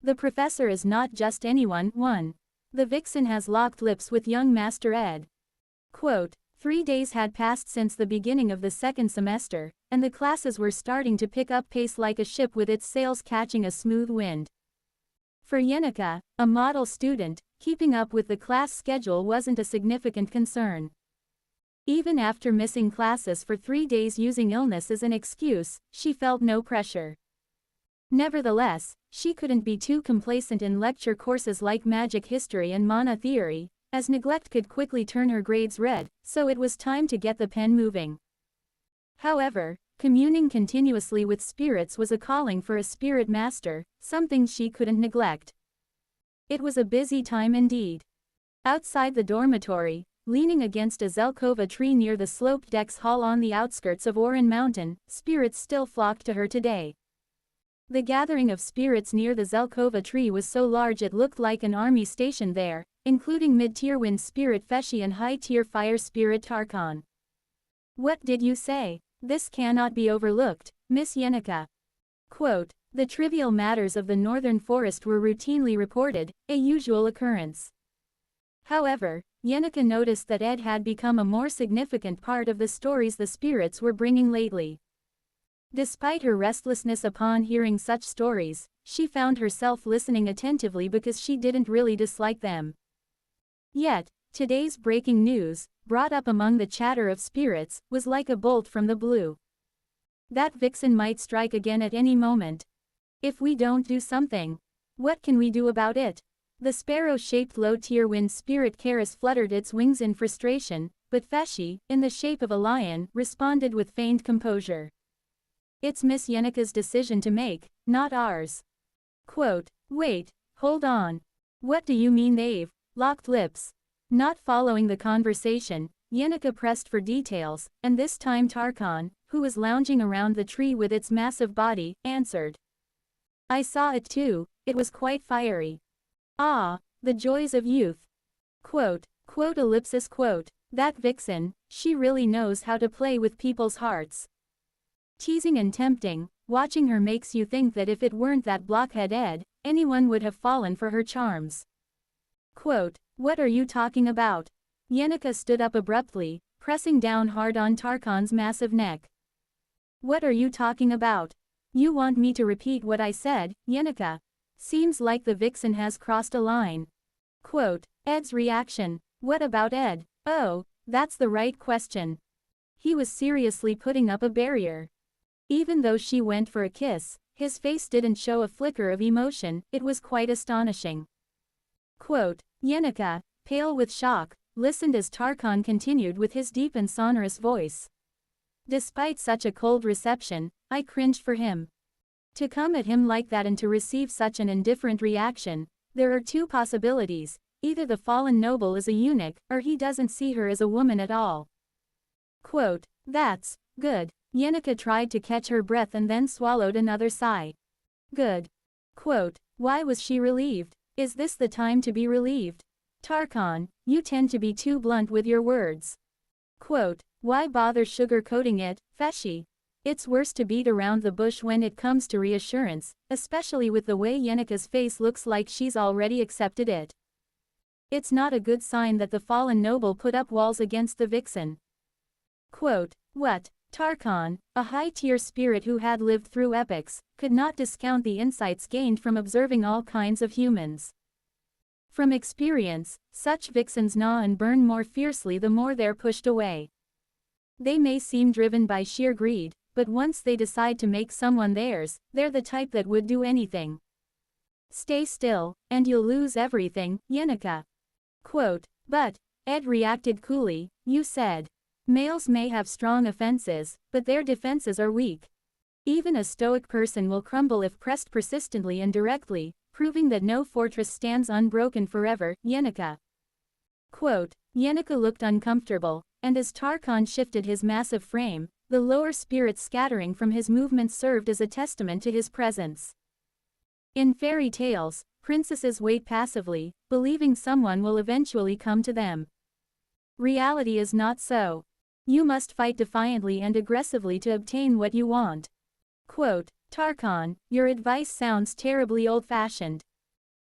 The professor is not just anyone. 1. The vixen has locked lips with young Master Ed. Quote, 3 days had passed since the beginning of the second semester, and the classes were starting to pick up pace like a ship with its sails catching a smooth wind. For Yenica, a model student, keeping up with the class schedule wasn't a significant concern. Even after missing classes for 3 days using illness as an excuse, she felt no pressure. Nevertheless, she couldn't be too complacent in lecture courses like magic history and mana theory, as neglect could quickly turn her grades red, so it was time to get the pen moving. However, communing continuously with spirits was a calling for a spirit master, something she couldn't neglect. It was a busy time indeed. Outside the dormitory, leaning against a Zelkova tree near the sloped decks hall on the outskirts of Oran Mountain, spirits still flocked to her today. The gathering of spirits near the Zelkova tree was so large it looked like an army stationed there, including mid-tier wind spirit Feshi and high-tier fire spirit Tarkon. What did you say? This cannot be overlooked, Miss Yenica. Quote, the trivial matters of the northern forest were routinely reported, a usual occurrence. However, Yenica noticed that Ed had become a more significant part of the stories the spirits were bringing lately. Despite her restlessness upon hearing such stories, she found herself listening attentively because she didn't really dislike them. Yet, today's breaking news, brought up among the chatter of spirits, was like a bolt from the blue. That vixen might strike again at any moment. If we don't do something, what can we do about it? The sparrow-shaped low-tier wind spirit Karis fluttered its wings in frustration, but Feshi, in the shape of a lion, responded with feigned composure. It's Miss Yenica's decision to make, not ours. Quote, wait, hold on. What do you mean they've locked lips? Not following the conversation, Yenica pressed for details, and this time Tarkon, who was lounging around the tree with its massive body, answered. I saw it too, it was quite fiery. Ah, the joys of youth. Quote, ellipsis quote, that vixen, she really knows how to play with people's hearts. Teasing and tempting, watching her makes you think that if it weren't that blockhead Ed, anyone would have fallen for her charms. Quote, what are you talking about? Yenica stood up abruptly, pressing down hard on Tarkon's massive neck. What are you talking about? You want me to repeat what I said, Yenica? Seems like the vixen has crossed a line. Quote, Ed's reaction. What about Ed? Oh, that's the right question. He was seriously putting up a barrier. Even though she went for a kiss, his face didn't show a flicker of emotion, it was quite astonishing. Quote, Yenica, pale with shock, listened as Tarkon continued with his deep and sonorous voice. Despite such a cold reception, I cringed for him. To come at him like that and to receive such an indifferent reaction, there are two possibilities, either the fallen noble is a eunuch, or he doesn't see her as a woman at all. Quote, that's good. Yenica tried to catch her breath and then swallowed another sigh. Good. Quote, why was she relieved? Is this the time to be relieved? Tarkon, you tend to be too blunt with your words. Quote, why bother sugar-coating it, Feshi? It's worse to beat around the bush when it comes to reassurance, especially with the way Yenica's face looks like she's already accepted it. It's not a good sign that the fallen noble put up walls against the vixen. Quote, what? Tarkon, a high-tier spirit who had lived through epochs, could not discount the insights gained from observing all kinds of humans. From experience, such vixens gnaw and burn more fiercely the more they're pushed away. They may seem driven by sheer greed, but once they decide to make someone theirs, they're the type that would do anything. Stay still, and you'll lose everything, Yenica. Quote, but, Ed reacted coolly, you said. Males may have strong offenses, but their defenses are weak. Even a stoic person will crumble if pressed persistently and directly, proving that no fortress stands unbroken forever, Yenica. Quote, Yenica looked uncomfortable, and as Tarkon shifted his massive frame, the lower spirits scattering from his movements served as a testament to his presence. In fairy tales, princesses wait passively, believing someone will eventually come to them. Reality is not so. You must fight defiantly and aggressively to obtain what you want. Quote, Tarkon, your advice sounds terribly old-fashioned.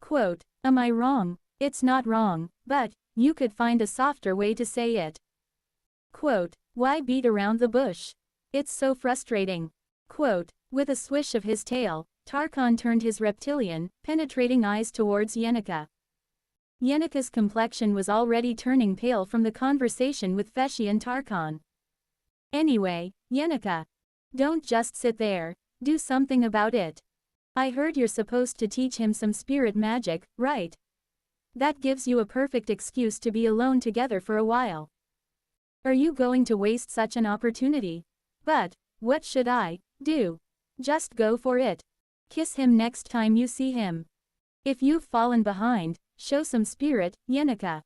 Quote, am I wrong? It's not wrong, but you could find a softer way to say it. Quote, why beat around the bush? It's so frustrating. Quote, with a swish of his tail, Tarkhan turned his reptilian, penetrating eyes towards Yenica. Yenika's complexion was already turning pale from the conversation with Feshi and Tarkhan. Anyway, Yenica, don't just sit there, do something about it. I heard you're supposed to teach him some spirit magic, right? That gives you a perfect excuse to be alone together for a while. Are you going to waste such an opportunity? But, what should I do? Just go for it. Kiss him next time you see him. If you've fallen behind, show some spirit, Yenica.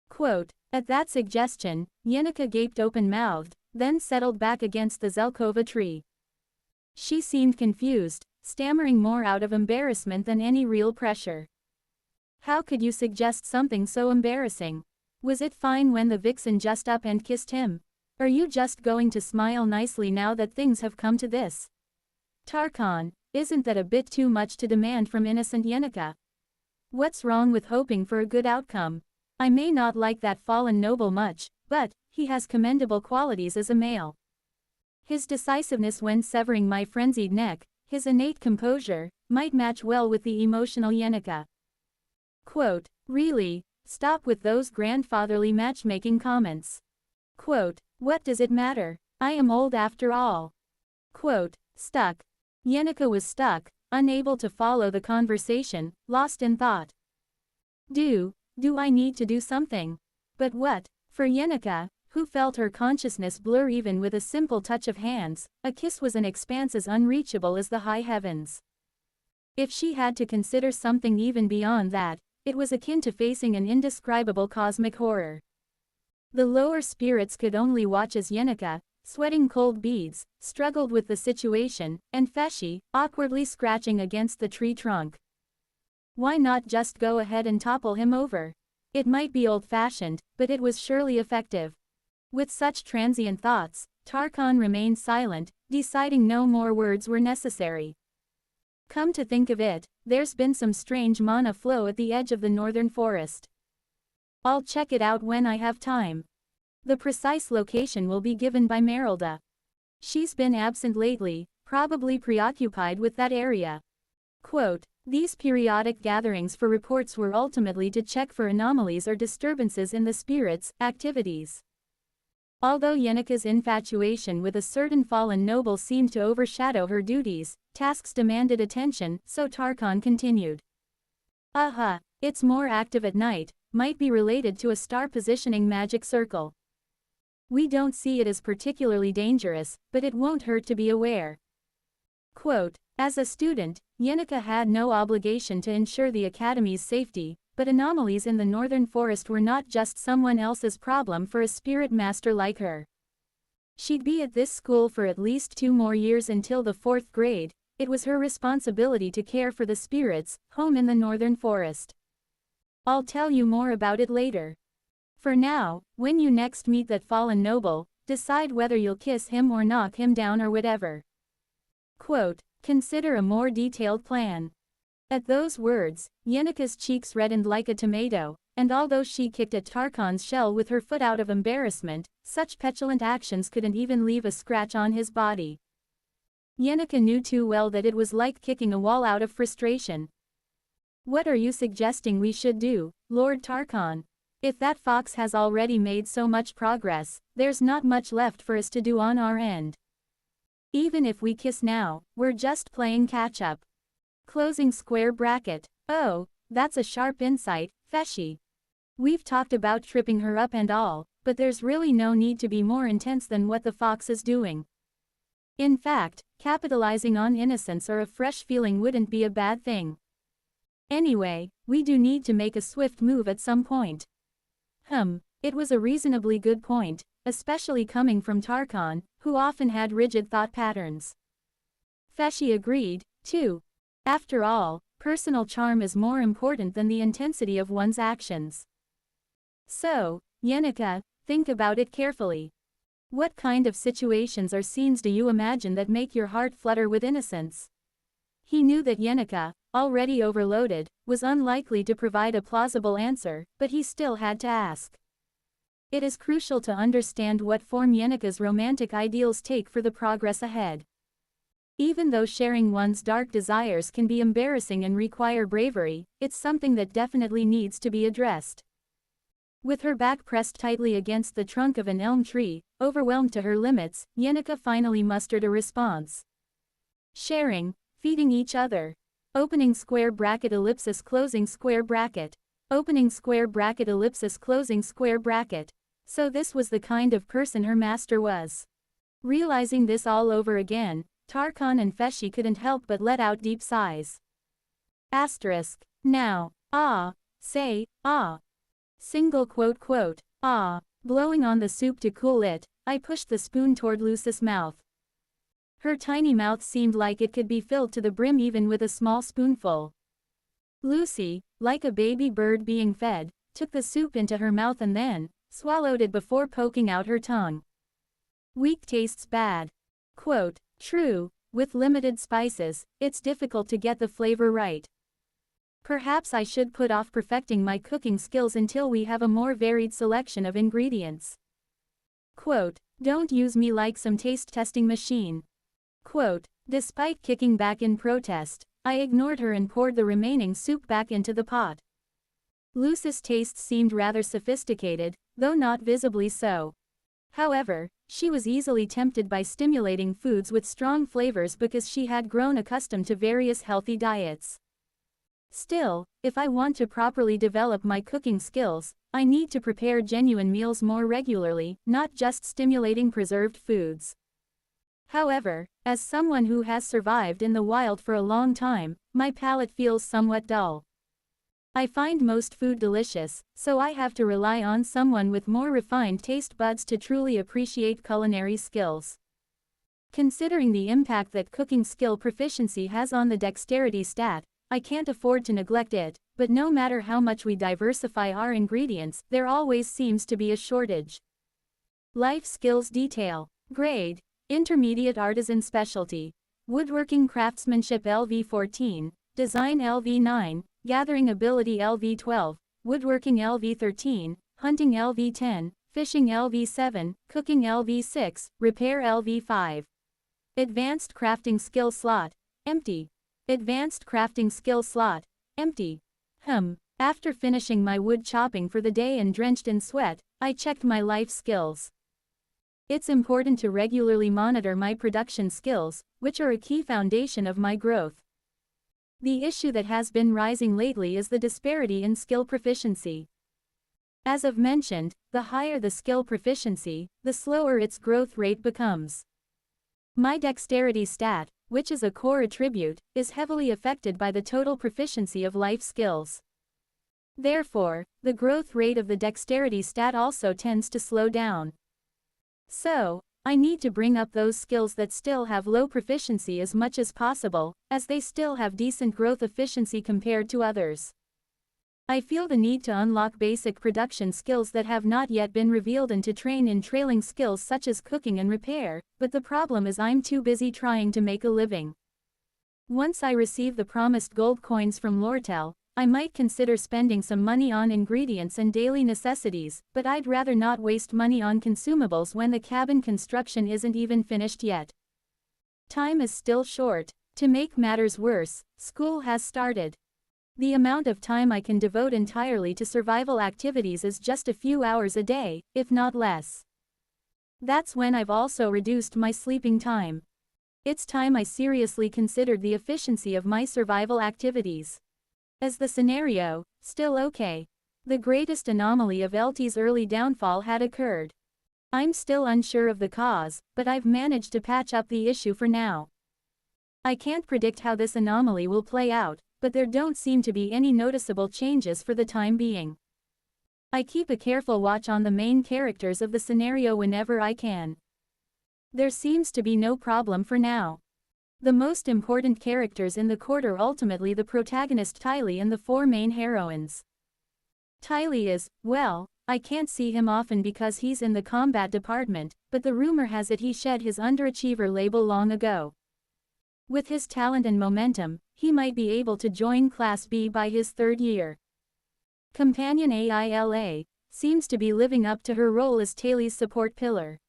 Quote, at that suggestion, Yenica gaped open-mouthed, then settled back against the Zelkova tree. She seemed confused, stammering more out of embarrassment than any real pressure. How could you suggest something so embarrassing? Was it fine when the vixen just up and kissed him? Are you just going to smile nicely now that things have come to this? Tarkhan, isn't that a bit too much to demand from innocent Yenica? What's wrong with hoping for a good outcome? I may not like that fallen noble much, but he has commendable qualities as a male. His decisiveness when severing my frenzied neck, his innate composure, might match well with the emotional Yenica. Quote, really, stop with those grandfatherly matchmaking comments. Quote, what does it matter? I am old after all. Quote, stuck. Yenica was stuck, unable to follow the conversation, lost in thought. Do I need to do something? But what? For Yenica, who felt her consciousness blur even with a simple touch of hands, a kiss was an expanse as unreachable as the high heavens. If she had to consider something even beyond that, it was akin to facing an indescribable cosmic horror. The lower spirits could only watch as Yenica, sweating cold beads, struggled with the situation, and Feshi, awkwardly scratching against the tree trunk. Why not just go ahead and topple him over? It might be old-fashioned, but it was surely effective. With such transient thoughts, Tarkhan remained silent, deciding no more words were necessary. Come to think of it, there's been some strange mana flow at the edge of the northern forest. I'll check it out when I have time. The precise location will be given by Merylda. She's been absent lately, probably preoccupied with that area. Quote, these periodic gatherings for reports were ultimately to check for anomalies or disturbances in the spirits' activities. Although Yenica's infatuation with a certain fallen noble seemed to overshadow her duties, tasks demanded attention, so Tarkhan continued. Aha, it's more active at night, might be related to a star positioning magic circle. We don't see it as particularly dangerous, but it won't hurt to be aware. Quote, as a student, Yenica had no obligation to ensure the Academy's safety, but anomalies in the northern forest were not just someone else's problem for a spirit master like her. She'd be at this school for at least 2 more years until the 4th grade. It was her responsibility to care for the spirits, home in the northern forest. I'll tell you more about it later. For now, when you next meet that fallen noble, decide whether you'll kiss him or knock him down or whatever. Quote, consider a more detailed plan. At those words, Yenica's cheeks reddened like a tomato, and although she kicked at Tarkhan's shell with her foot out of embarrassment, such petulant actions couldn't even leave a scratch on his body. Yenica knew too well that it was like kicking a wall out of frustration. What are you suggesting we should do, Lord Tarkhan? If that fox has already made so much progress, there's not much left for us to do on our end. Even if we kiss now, we're just playing catch-up. Closing square bracket. Oh, that's a sharp insight, Feshi. We've talked about tripping her up and all, but there's really no need to be more intense than what the fox is doing. In fact, capitalizing on innocence or a fresh feeling wouldn't be a bad thing. Anyway, we do need to make a swift move at some point. It was a reasonably good point, especially coming from Tarkhan, who often had rigid thought patterns. Feshi agreed, too. After all, personal charm is more important than the intensity of one's actions. So, Yenica, think about it carefully. What kind of situations or scenes do you imagine that make your heart flutter with innocence? He knew that Yenica, already overloaded, was unlikely to provide a plausible answer, but he still had to ask. It is crucial to understand what form Yenika's romantic ideals take for the progress ahead. Even though sharing one's dark desires can be embarrassing and require bravery, it's something that definitely needs to be addressed. With her back pressed tightly against the trunk of an elm tree, overwhelmed to her limits, Yenika finally mustered a response. Sharing, feeding each other. Opening square bracket ellipsis closing square bracket. Opening square bracket ellipsis closing square bracket. So this was the kind of person her master was. Realizing this all over again, Tarkan and Feshi couldn't help but let out deep sighs. Asterisk. Now. Say, Single quote, blowing on the soup to cool it, I pushed the spoon toward Lucy's mouth. Her tiny mouth seemed like it could be filled to the brim even with a small spoonful. Lucy, like a baby bird being fed, took the soup into her mouth and then swallowed it before poking out her tongue. Weak tastes bad. Quote, true, with limited spices, it's difficult to get the flavor right. Perhaps I should put off perfecting my cooking skills until we have a more varied selection of ingredients. Quote, don't use me like some taste testing machine. Quote, despite kicking back in protest, I ignored her and poured the remaining soup back into the pot. Lucy's tastes seemed rather sophisticated, though not visibly so. However, she was easily tempted by stimulating foods with strong flavors because she had grown accustomed to various healthy diets. Still, if I want to properly develop my cooking skills, I need to prepare genuine meals more regularly, not just stimulating preserved foods. However, as someone who has survived in the wild for a long time, my palate feels somewhat dull. I find most food delicious, so I have to rely on someone with more refined taste buds to truly appreciate culinary skills. Considering the impact that cooking skill proficiency has on the dexterity stat, I can't afford to neglect it, but no matter how much we diversify our ingredients, there always seems to be a shortage. Life skills detail. Grade. Intermediate artisan specialty. Woodworking craftsmanship LV14, design LV9, gathering ability LV12, woodworking LV13, hunting LV10, fishing LV7, cooking LV6, repair LV5. Advanced crafting skill slot, empty. Advanced crafting skill slot, empty. After finishing my wood chopping for the day and drenched in sweat, I checked my life skills. It's important to regularly monitor my production skills, which are a key foundation of my growth. The issue that has been rising lately is the disparity in skill proficiency. As I've mentioned, the higher the skill proficiency, the slower its growth rate becomes. My dexterity stat, which is a core attribute, is heavily affected by the total proficiency of life skills. Therefore, the growth rate of the dexterity stat also tends to slow down. So, I need to bring up those skills that still have low proficiency as much as possible, as they still have decent growth efficiency compared to others. I feel the need to unlock basic production skills that have not yet been revealed and to train in trailing skills such as cooking and repair, but the problem is I'm too busy trying to make a living. Once I receive the promised gold coins from Lortel, I might consider spending some money on ingredients and daily necessities, but I'd rather not waste money on consumables when the cabin construction isn't even finished yet. Time is still short. To make matters worse, school has started. The amount of time I can devote entirely to survival activities is just a few hours a day, if not less. That's when I've also reduced my sleeping time. It's time I seriously considered the efficiency of my survival activities. As the scenario, still okay. The greatest anomaly of LT's early downfall had occurred. I'm still unsure of the cause, but I've managed to patch up the issue for now. I can't predict how this anomaly will play out, but there don't seem to be any noticeable changes for the time being. I keep a careful watch on the main characters of the scenario whenever I can. There seems to be no problem for now. The most important characters in the court are ultimately the protagonist Tylee and the four main heroines. Tylee is, well, I can't see him often because he's in the combat department, but the rumor has it he shed his underachiever label long ago. With his talent and momentum, he might be able to join Class B by his third year. Companion AILA seems to be living up to her role as Taylee's support pillar.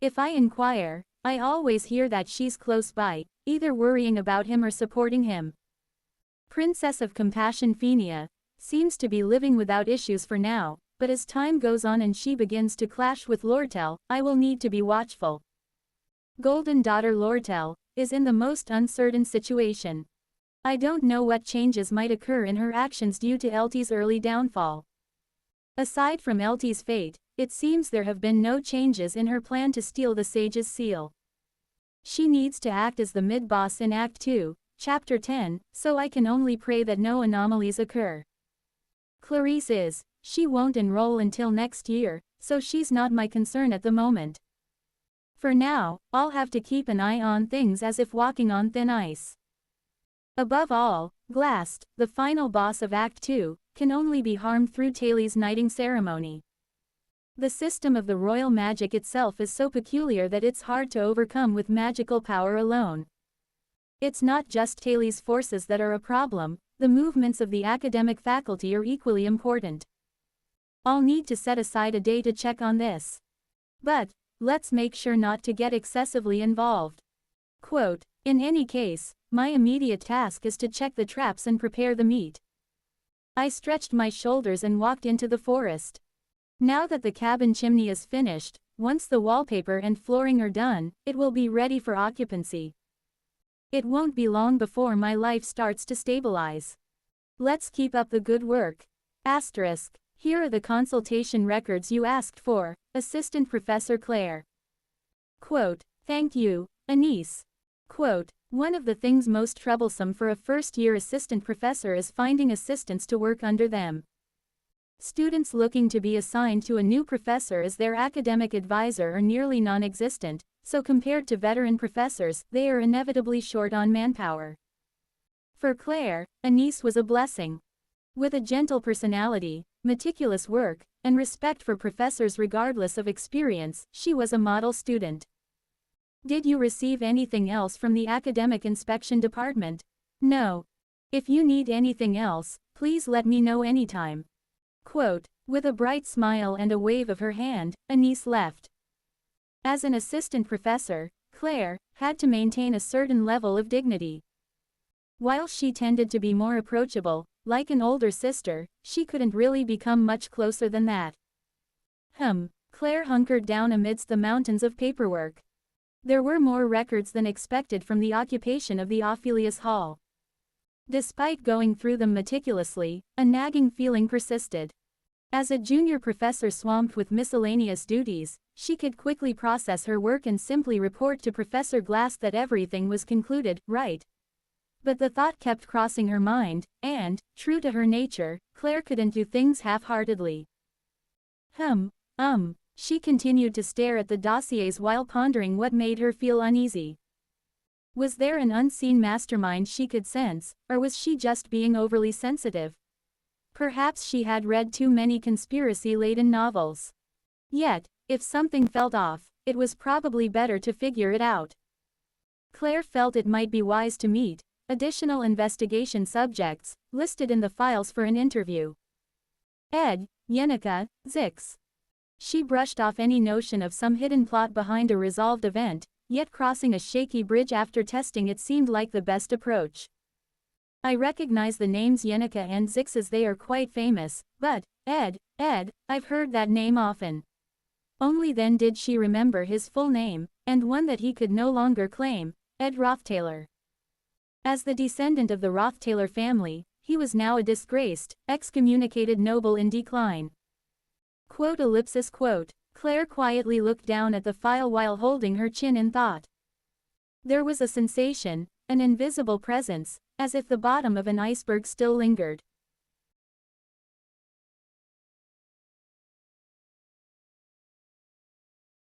If I inquire, I always hear that she's close by, either worrying about him or supporting him. Princess of Compassion Fenia seems to be living without issues for now, but as time goes on and she begins to clash with Lortel, I will need to be watchful. Golden daughter Lortel is in the most uncertain situation. I don't know what changes might occur in her actions due to Eltie's early downfall. Aside from Eltie's fate, it seems there have been no changes in her plan to steal the Sage's seal. She needs to act as the mid-boss in Act 2, Chapter 10, so I can only pray that no anomalies occur. Clarice she won't enroll until next year, so she's not my concern at the moment. For now, I'll have to keep an eye on things as if walking on thin ice. Above all, Glast, the final boss of Act 2, can only be harmed through Taylee's knighting ceremony. The system of the royal magic itself is so peculiar that it's hard to overcome with magical power alone. It's not just Taylee's forces that are a problem, the movements of the academic faculty are equally important. I'll need to set aside a day to check on this. But, let's make sure not to get excessively involved. Quote, in any case, my immediate task is to check the traps and prepare the meat. I stretched my shoulders and walked into the forest. Now that the cabin chimney is finished, once the wallpaper and flooring are done, it will be ready for occupancy. It won't be long before my life starts to stabilize. Let's keep up the good work. Asterisk. Here are the consultation records you asked for, Assistant Professor Claire. Quote, thank you, Anise. Quote, one of the things most troublesome for a first-year assistant professor is finding assistants to work under them. Students looking to be assigned to a new professor as their academic advisor are nearly non-existent, so compared to veteran professors, they are inevitably short on manpower. For Claire, Anise was a blessing. With a gentle personality, meticulous work, and respect for professors regardless of experience, she was a model student. Did you receive anything else from the academic inspection department? No. If you need anything else, please let me know anytime. Quote, with a bright smile and a wave of her hand, Anise left. As an assistant professor, Claire had to maintain a certain level of dignity. While she tended to be more approachable, like an older sister, she couldn't really become much closer than that. Claire hunkered down amidst the mountains of paperwork. There were more records than expected from the occupation of the Ophelius Hall. Despite going through them meticulously, a nagging feeling persisted. As a junior professor swamped with miscellaneous duties, she could quickly process her work and simply report to Professor Glass that everything was concluded, right? But the thought kept crossing her mind, and, true to her nature, Claire couldn't do things half-heartedly. She continued to stare at the dossiers while pondering what made her feel uneasy. Was there an unseen mastermind she could sense, or was she just being overly sensitive? Perhaps she had read too many conspiracy-laden novels. Yet, if something felt off, it was probably better to figure it out. Claire felt it might be wise to meet additional investigation subjects listed in the files for an interview. Ed, Yenneca, Zix. She brushed off any notion of some hidden plot behind a resolved event, yet crossing a shaky bridge after testing it seemed like the best approach. I recognize the names Yenneca and Zix as they are quite famous, but, Ed, I've heard that name often. Only then did she remember his full name, and one that he could no longer claim, Ed Roththaler. As the descendant of the Roththaler family, he was now a disgraced, excommunicated noble in decline. Quote. Claire quietly looked down at the file while holding her chin in thought. There was a sensation, an invisible presence, as if the bottom of an iceberg still lingered.